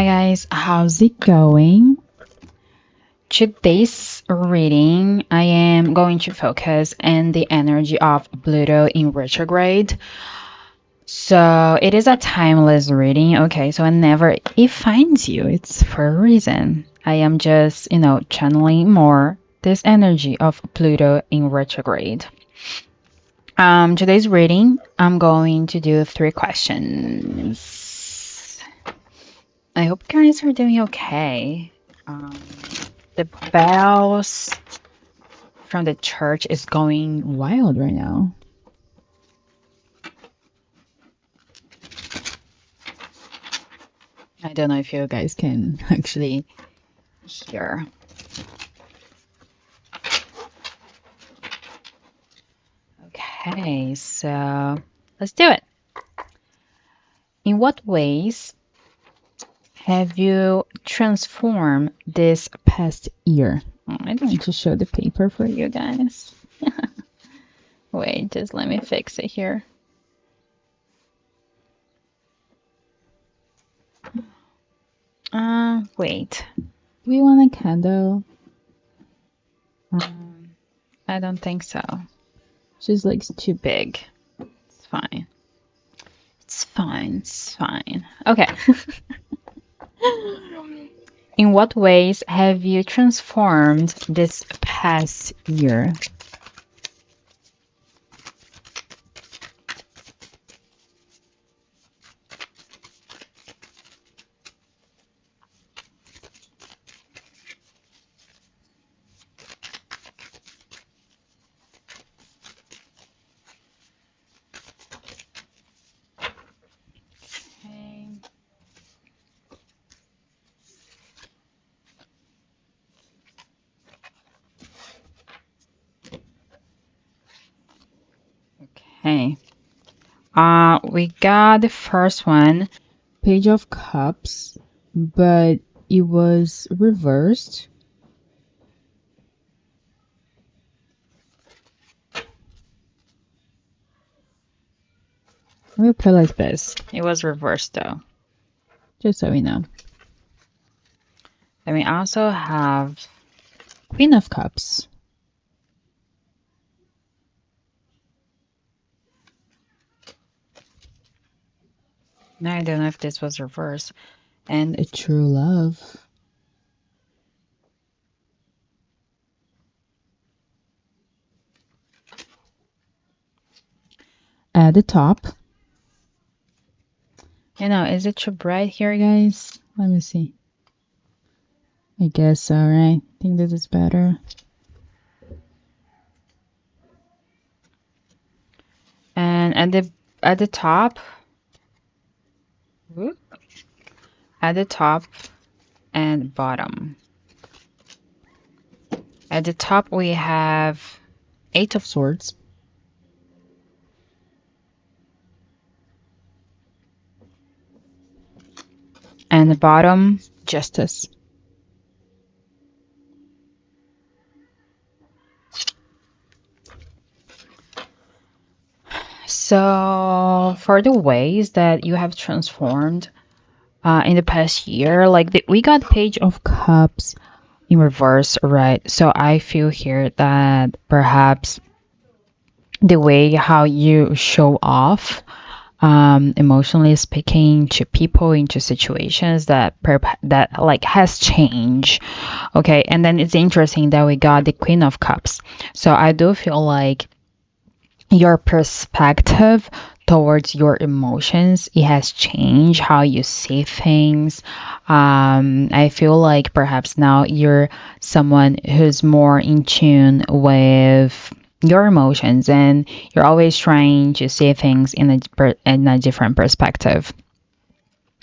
Hi guys, how's it going? Today's reading, I am going to focus on the energy of Pluto in retrograde. So it is a timeless reading. Okay, so whenever it finds you, it's for a reason. I am just, channeling more this energy of Pluto in retrograde. Today's reading, I'm going to do 3 questions. I hope you guys are doing okay. The bells from the church is going wild right now. I don't know if you guys can actually hear. Okay, so let's do it. In what ways have you transformed this past year? I don't need to show the paper for you guys. Wait, just let me fix it here. Wait. Do we want a candle? I don't think so. Just like too big. It's fine. It's fine. It's fine. Okay. In what ways have you transformed this past year? Okay. We got the first one, Page of Cups, but it was reversed. We'll put it like this. It was reversed though, just so we know. Then we also have Queen of Cups. Now I don't know if this was reversed. And a true love. At the top. Is it too bright here, guys? Let me see. I guess so, right? I think this is better. And at the top, at the top and bottom. At the top we have 8 of Swords. And the bottom, Justice. So for the ways that you have transformed in the past year, we got Page of Cups in reverse, right? So I feel here that perhaps the way how you show off emotionally speaking to people, into situations that has changed. Okay, and then it's interesting that we got the Queen of Cups. So I do feel like your perspective towards your emotions, it has changed how you see things. I feel like perhaps now you're someone who's more in tune with your emotions, and you're always trying to see things in a different perspective.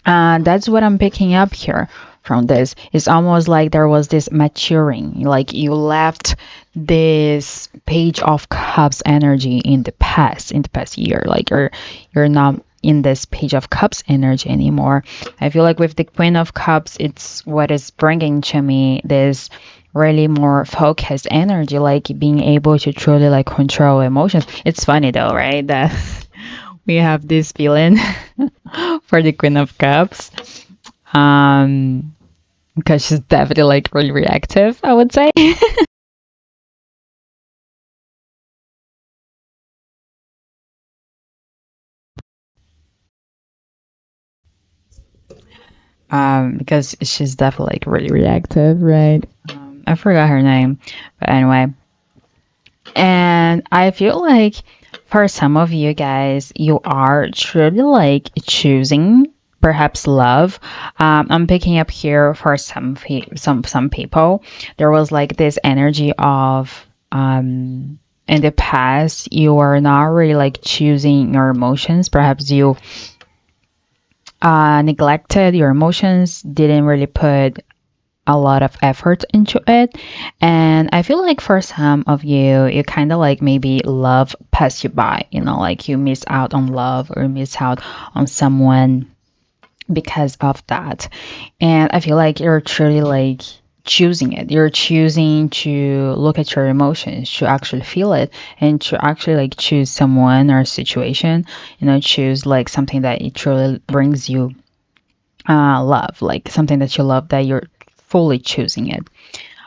That's what I'm picking up here from this. It's almost like there was this maturing, like you left this Page of Cups energy in the past year. Like you're not in this Page of Cups energy anymore. I feel like with the Queen of Cups, it's what is bringing to me this really more focused energy, like being able to truly control emotions. It's funny though, right, that we have this feeling for the Queen of Cups. Um, because she's definitely like really reactive, I would say. Because she's definitely like really reactive, right? I forgot her name, but anyway. And I feel like for some of you guys, you are truly like choosing perhaps love. I'm picking up here for some people. There was like this energy of in the past you are not really like choosing your emotions. Perhaps you neglected your emotions, didn't really put a lot of effort into it. And I feel like for some of you, you kind of like maybe love passed you by, like you miss out on love or miss out on someone because of that. And I feel like you're truly like choosing it. You're choosing to look at your emotions, to actually feel it, and to actually like choose someone or situation, choose like something that it truly brings you love, like something that you love that you're fully choosing it.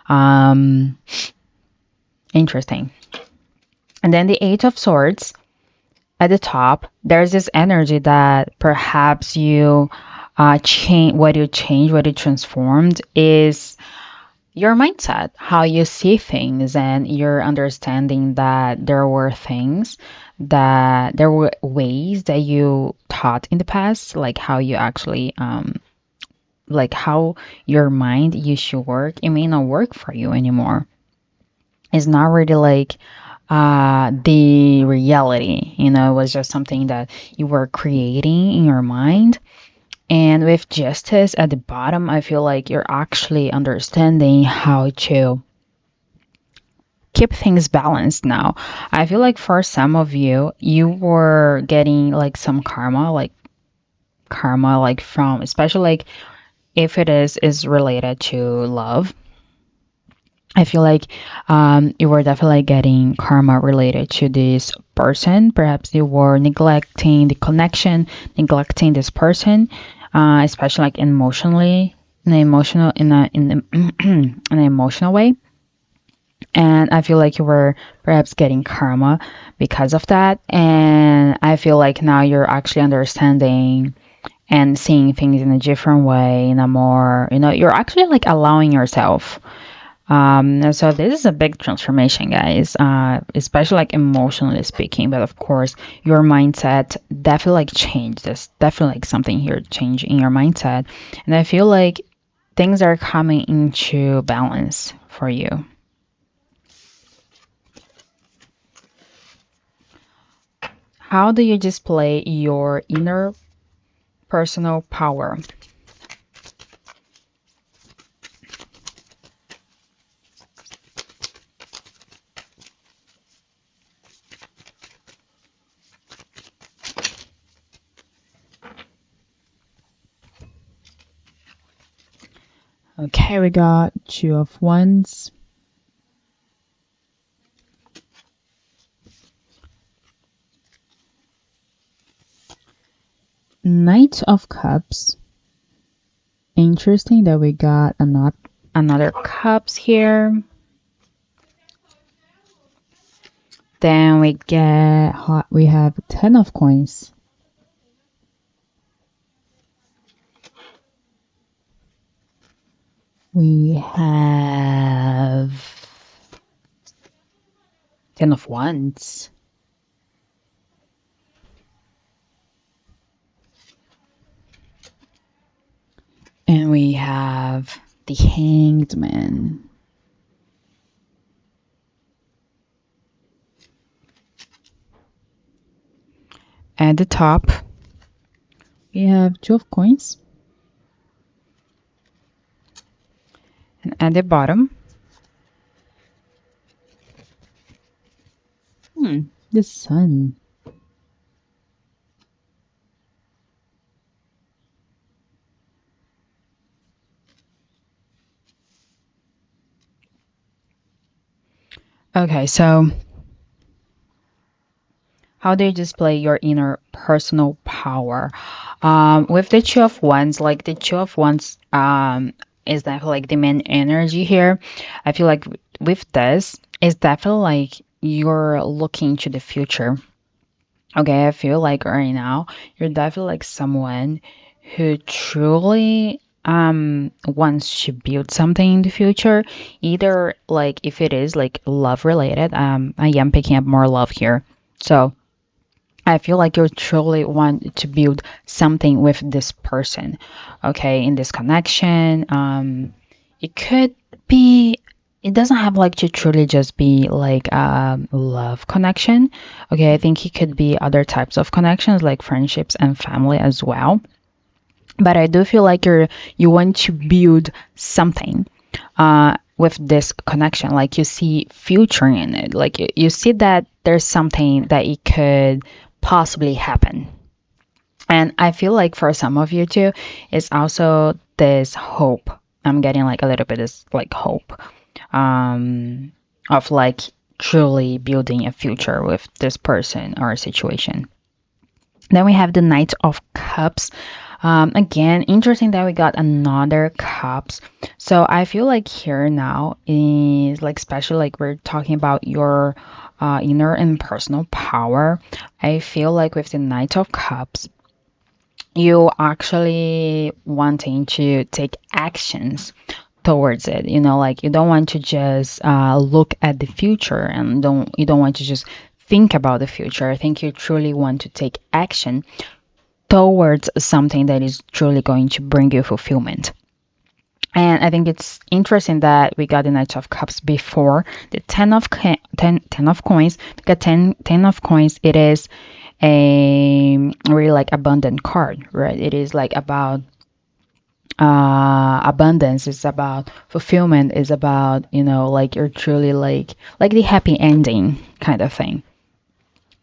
Um, Interesting. And then the Eight of Swords at the top, there's this energy that perhaps you what you transformed is your mindset, how you see things, and your understanding that there were ways that you taught in the past, like how you actually like how your mind used to work. It may not work for you anymore. It's not really like the reality, it was just something that you were creating in your mind. And with justice at the bottom, I feel like you're actually understanding how to keep things balanced now. I feel like for some of you, you were getting like some karma like from, especially like if is related to love. I feel like you were definitely getting karma related to this person. Perhaps you were neglecting the connection, neglecting this person, especially like emotionally, in an emotional way. And I feel like you were perhaps getting karma because of that. And I feel like now you're actually understanding and seeing things in a different way, in a more, you're actually like allowing yourself so this is a big transformation, guys, especially like emotionally speaking. But of course, your mindset definitely like changed. There's definitely like something here to change in your mindset, and I feel like things are coming into balance for you. How do you display your inner personal power? Okay, we got Two of Wands, Knight of Cups. Interesting that we got another cups here. Then we have 10 of coins. We have 10 of wands. And we have the Hanged Man. At the top, we have 2 of coins. And at the bottom, the Sun. Okay, so how do you display your inner personal power? With the Two of Wands, like the Two of Wands, is definitely like the main energy here. I feel like with this, it's definitely like you're looking to the future. Okay, I feel like right now you're definitely like someone who truly wants to build something in the future. Either like if it is like love related, I am picking up more love here. So I feel like you truly want to build something with this person, okay, in this connection. It could be, it doesn't have like to truly just be like a love connection, okay. I think it could be other types of connections like friendships and family as well. But I do feel like you want to build something with this connection, like you see future in it, like you see that there's something that it could possibly happen. And I feel like for some of you too, it's also this hope. I'm getting like a little bit of like hope of like truly building a future with this person or situation. Then we have the Knight of Cups. Again, interesting that we got another cups. So I feel like here now is like especially like we're talking about your inner and personal power. I feel like with the Knight of Cups, you actually wanting to take actions towards it. You know, like you don't want to just look at the future and you don't want to just think about the future. I think you truly want to take action towards something that is truly going to bring you fulfillment. And I think it's interesting that we got the Knight of Cups before the ten of Coins, because ten of Coins, it is a really like abundant card, right? It is like about abundance, it's about fulfillment, it's about, you know, like you're truly like the happy ending kind of thing.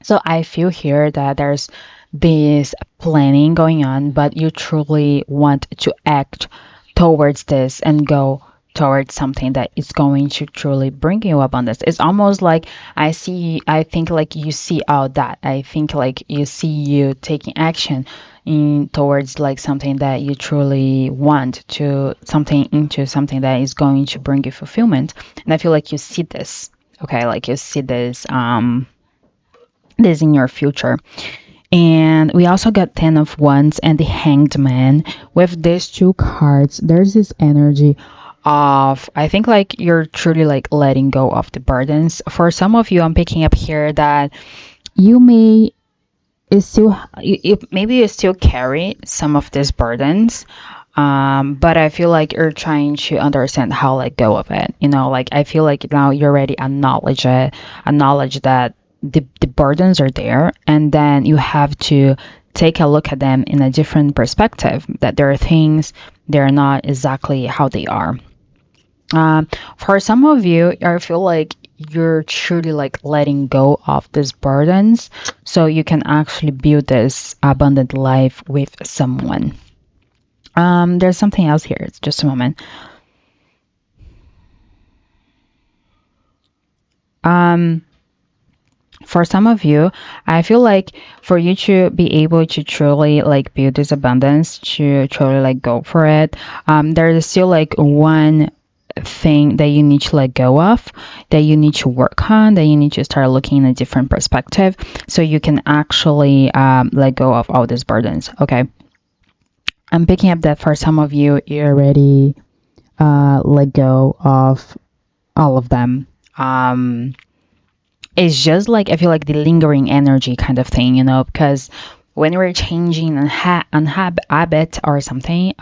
So I feel here that there's this planning going on, but you truly want to act towards this and go towards something that is going to truly bring you abundance. It's almost like I think like you see out that. I think like you see you taking action in towards like something that you truly want to something into something that is going to bring you fulfillment. And I feel like you see this. Okay, like you see this in your future. And we also got 10 of Wands and the Hanged Man. With these two cards, there's this energy of, I think like you're truly like letting go of the burdens. For some of you, I'm picking up here that you may is still maybe you still carry some of these burdens, but I feel like you're trying to understand how let go of it. You know, like I feel like now you already acknowledge it, acknowledge that the burdens are there, and then you have to take a look at them in a different perspective, that there are things they're not exactly how they are. For some of you, I feel like you're truly like letting go of these burdens so you can actually build this abundant life with someone. There's something else here. It's just a moment. For some of you, I feel like for you to be able to truly like build this abundance, to truly like go for it, there's still like one thing that you need to let go of, that you need to work on, that you need to start looking in a different perspective so you can actually let go of all these burdens. Okay. I'm picking up that for some of you, you already let go of all of them. It's just like I feel like the lingering energy kind of thing, you know, because when we're changing an habit or something,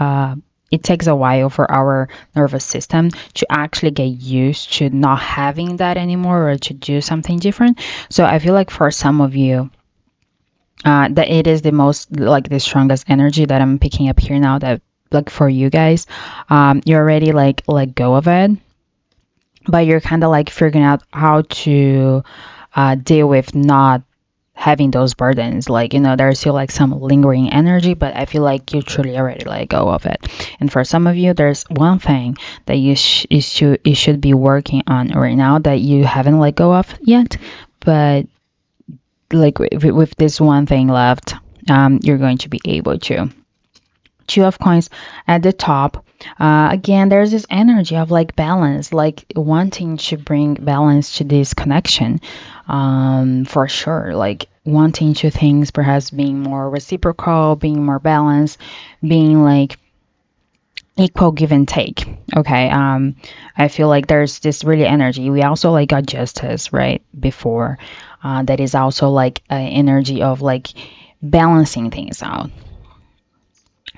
it takes a while for our nervous system to actually get used to not having that anymore or to do something different. So I feel like for some of you, that it is the most like the strongest energy that I'm picking up here now, that like for you guys, you already like let go of it, but you're kind of like figuring out how to deal with not having those burdens. Like, you know, there's still like some lingering energy, but I feel like you truly already let go of it. And for some of you, there's one thing that you should be working on right now that you haven't let go of yet, but like with this one thing left, you're going to be able to. Two of coins at the top. Again, there's this energy of like balance, like wanting to bring balance to this connection, for sure. Like wanting to things perhaps being more reciprocal, being more balanced, being like equal give and take. Okay. I feel like there's this really energy. We also like got justice right before. That is also like an energy of like balancing things out.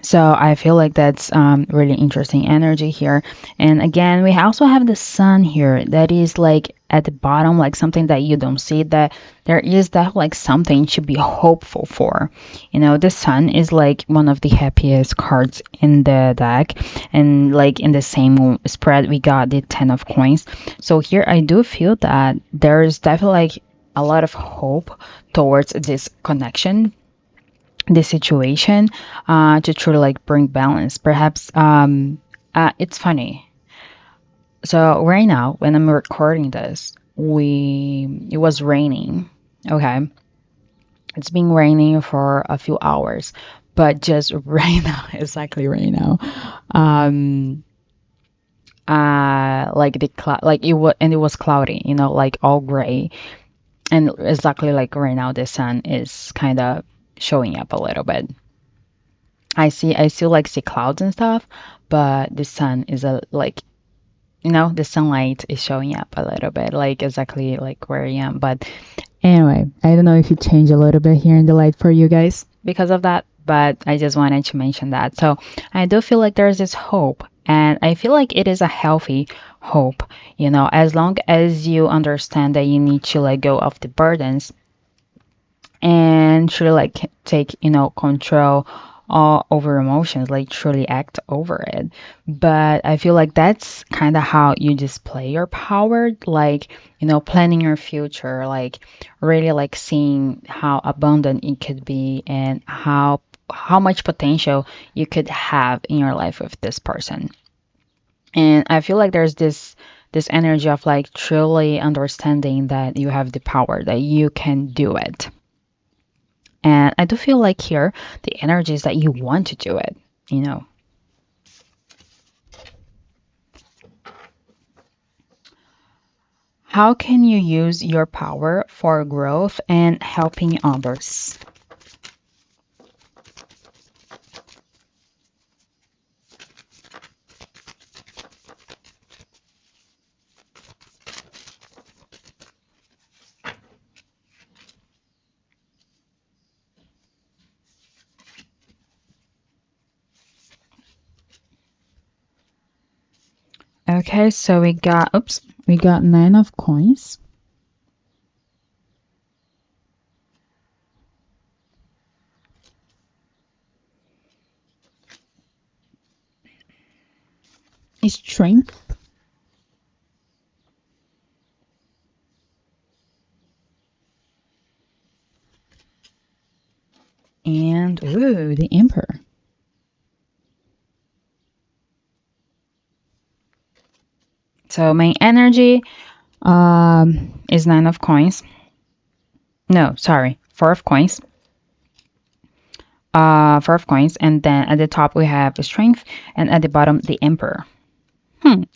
So I feel like that's really interesting energy here. And again, we also have the sun here that is like at the bottom, like something that you don't see, that there is that like something to be hopeful for. You know, the sun is like one of the happiest cards in the deck. And like in the same spread, we got the 10 of coins. So here I do feel that there's definitely like a lot of hope towards this connection, the situation, to try to like bring balance. Perhaps it's funny. So right now, when I'm recording this, we it was raining. Okay, it's been raining for a few hours, but just right now, exactly right now, um, like the cloud, like it was, and it was cloudy. You know, like all gray, and exactly like right now, the sun is kind of showing up a little bit. I still like see clouds and stuff, but the sun is a like the sunlight is showing up a little bit, like exactly like where I am. But anyway, I don't know if it changed a little bit here in the light for you guys because of that, but I just wanted to mention that. So I do feel like there's this hope, and I feel like it is a healthy hope, as long as you understand that you need to let go of the burdens and truly like take control over emotions, like truly act over it. But I feel like that's kind of how you display your power, like planning your future, like really like seeing how abundant it could be and how much potential you could have in your life with this person. And I feel like there's this energy of like truly understanding that you have the power, that you can do it. And I do feel like here the energy is that you want to do it, you know. How can you use your power for growth and helping others? Okay, so we got 9 of coins. Strength. And ooh, the Emperor. So main energy is 9 of coins. No, sorry, 4 of coins. 4 of coins, and then at the top we have the strength, and at the bottom the Emperor.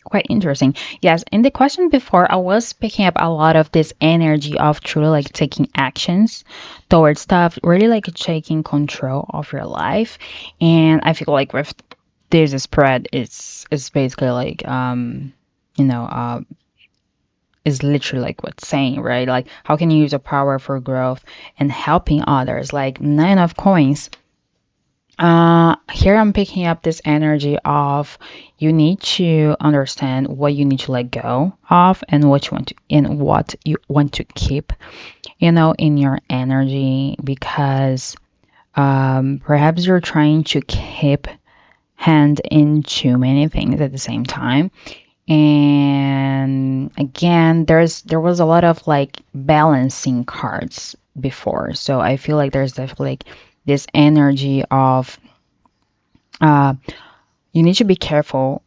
Quite interesting. Yes, in the question before, I was picking up a lot of this energy of truly like taking actions towards stuff, really like taking control of your life. And I feel like with this spread, it's basically like you know, uh, is literally like what's saying, right? Like how can you use your power for growth and helping others? Like 9 of coins. Here I'm picking up this energy of you need to understand what you need to let go of and what you want to keep, in your energy, because perhaps you're trying to keep hand in too many things at the same time. And again, there was a lot of like balancing cards before, so I feel like there's definitely like this energy of uh, you need to be careful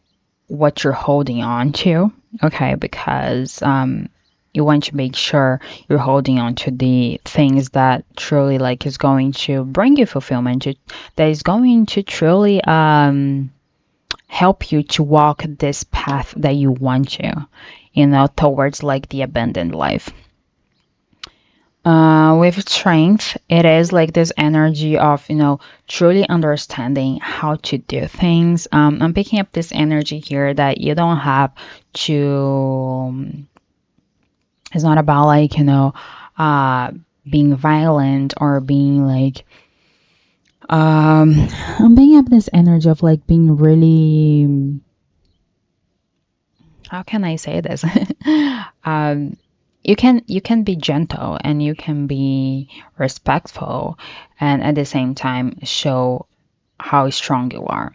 what you're holding on to, okay? Because you want to make sure you're holding on to the things that truly like is going to bring you fulfillment, that is going to truly help you to walk this path that you want to, towards like the abundant life. With strength, it is like this energy of, truly understanding how to do things. I'm picking up this energy here that you don't have to, it's not about like, being violent or being like, I'm picking up this energy of like being really, how can I say this? um, you can be gentle and you can be respectful and at the same time show how strong you are.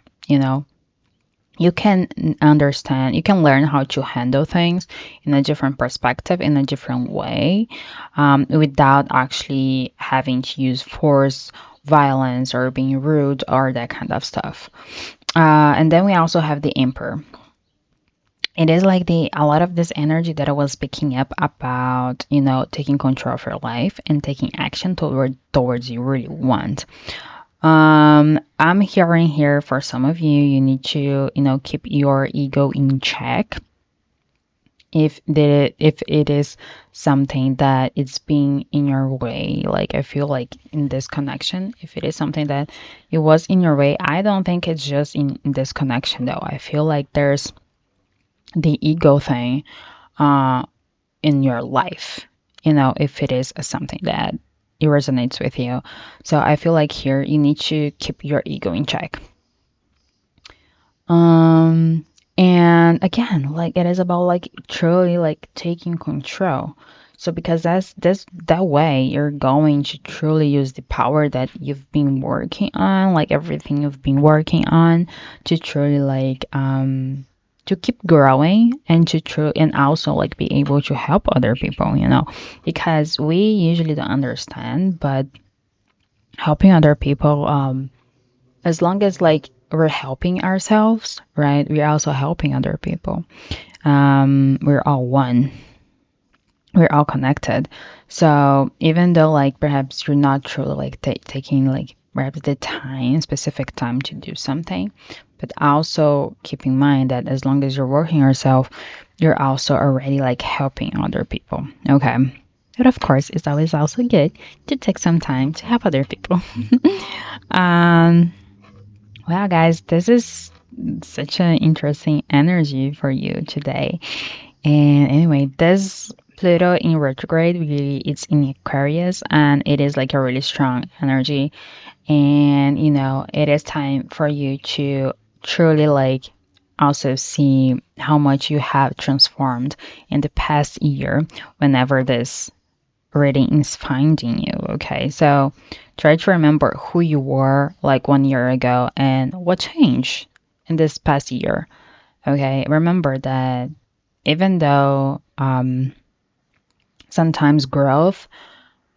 You can understand, you can learn how to handle things in a different perspective, in a different way, without actually having to use force, violence, or being rude or that kind of stuff. And then we also have the Emperor. It is like a lot of this energy that I was picking up about, taking control of your life and taking action towards you really want. I'm hearing here for some of you, you need to, keep your ego in check. If it is something that it's being in your way, like I feel like in this connection, if it is something that it was in your way, I don't think it's just in this connection though. I feel like there's the ego thing in your life, if it is something that it resonates with you. So I feel like here you need to keep your ego in check. And again, like it is about like truly like taking control. So because that way you're going to truly use the power that you've been working on, like everything you've been working on, to truly like to keep growing and and also like be able to help other people, because we usually don't understand, but helping other people, as long as like we're helping ourselves, right, we're also helping other people. We're all one, we're all connected. So even though like perhaps you're not truly like taking like perhaps the specific time to do something, but also keep in mind that as long as you're working yourself, you're also already like helping other people. Okay. But of course, it's always also good to take some time to help other people. um, well, guys, this is such an interesting energy for you today. And anyway, this Pluto in retrograde really it's in Aquarius and it is like a really strong energy. And it is time for you to truly like also see how much you have transformed in the past year whenever this reading is finding you. Okay, so try to remember who you were like 1 year ago and what changed in this past year. Okay, remember that even though sometimes growth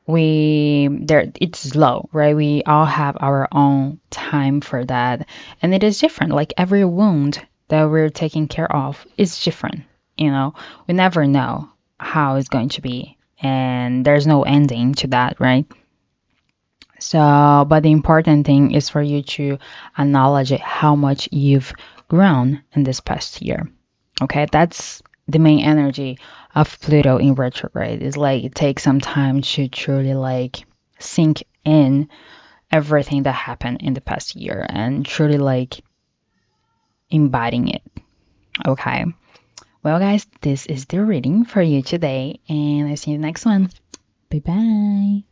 it's slow, right? We all have our own time for that, and it is different. Like every wound that we're taking care of is different. We never know how it's going to be, and there's no ending to that, right? So, but the important thing is for you to acknowledge how much you've grown in this past year. Okay, that's the main energy of Pluto in retrograde. Is like it takes some time to truly like sink in everything that happened in the past year and truly like embodying it. Okay. Well, guys, this is the reading for you today, and I see you next one. Bye bye.